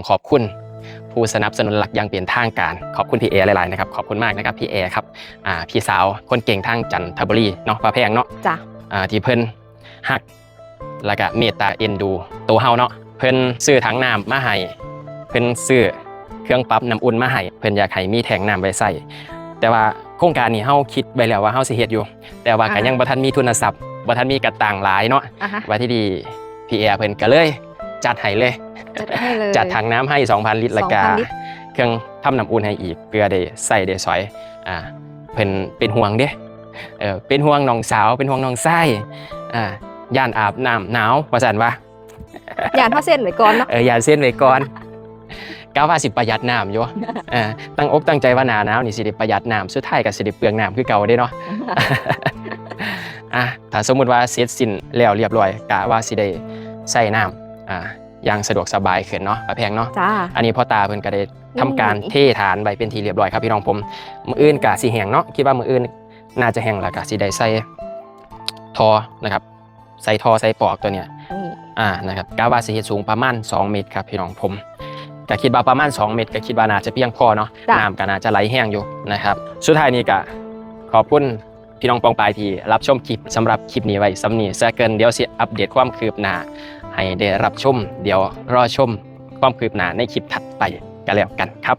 ขอบคุณผู้สนับสนุนหลักอย่างเป็นทางการขอบคุณพี่เอหลายๆนะครับขอบคุณมากนะครับพี่เอครับพี่สาวคนเก่งทางจันทบุรีเนาะป้าแพงเนาะจ้ะที่เพิ่นฮักแล้วก็เมตตาเอ็นดูตัวเฮาเนาะเพิ่นซื้อถังน้ำมาให้เพิ่นซื้อเครื่องปรับน้ำอุ่นมาให้เพิ่นอยากให้มีแทงน้ำไว้ใส่แต่ว่าโครงการนี้เฮาคิดไว้แล้วว่าเฮาสิเฮ็ดอยู่แต่ว่าก็ยังบ่ทันมีทุนทรัพย์บ่ทันมีกระตังหลายเนาะว่าที่ดีพี่เอเพิ่นก็เลยจัดให้เลยจัดถังน้ำให้ 2,000 ลิตรแล้วก็เครื่องทำน้ำอุ่นให้อีกเพื่อได้ใส่ได้สอยเพิ่นเป็นห่วงเด้เป็นห่วงน้องสาวเป็นห่วงน้องชายย่านอาบน้ำหนาวว่าซั่นว่าย่านเฮาเส้นไว้ก่อนเนาะย่านเส้นไว้ก่อนก้าวว่าสิประหยัดน้ำอยู่ตั้งอกตั้งใจว่าหน้าหนาวนี่สิได้ประหยัดน้ำสุดท้ายก็สิได้เปลืองน้ำคือเก่าเด้เนาะถ้าสมมุติว่าเสร็จสิ้นแล้วเรียบร้อยกะว่าสิได้ใส่น้ำอย่างสะดวกสบายขึ้นเนาะป้าแพงเนาะอันนี้พ่อตาเพิ่นก็ได้ทำการเทฐานไว้เป็นที่เรียบร้อยครับพี่น้องผมมื้ออื่นกะสิแห้งเนาะคิดว่ามื้ออื่นน่าจะแห้งแล้วกะสิได้ใส่ทอนะครับใส่ทอใส่ปอกตัวเนี้ยนะครับกะว่าสิเฮ็ดสูงประมาณ2 เมตรครับพี่น้องผมก็คิดว่าประมาณ2 เมตรก็คิดว่าน่าจะเพียงพอเนาะน้ำก็น่าจะไหลแห้งอยู่นะครับสุดท้ายนี้ก็ขอบคุณพี่น้องปองปายที่รับชมคลิปสำหรับคลิปนี้ไว้สำนี้ซะเกินเดี๋ยวสิอัปเดตความคืบหน้าให้ได้รับชมเดี๋ยวรอชมความคืบหน้าในคลิปถัดไปกันแล้วกันครับ